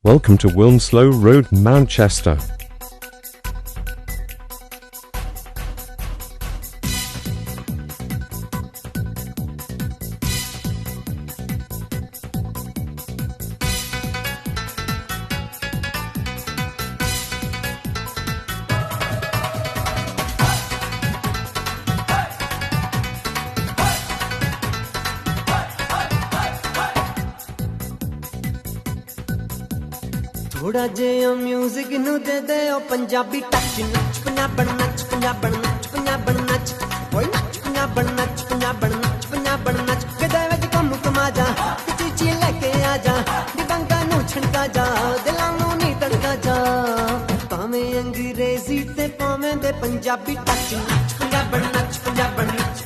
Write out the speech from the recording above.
Welcome to Wilmslow Road, Manchester. थोड़ा जिहा music नू दे दे ओ पंजाबी टच नच पंजाबन नच पंजाबन नच पंजाबन नच ओए नच पंजाबन नच पंजाबन नच पंजाबन नच कदे विच कम कमा जा चीची लेके आ जा दिबंगा नू छणका जा दिलां नू नी तड़का जा भावें अंग्रेजी ते भावें दे पंजाबी टच नच पंजाबन नच पंजाबन नच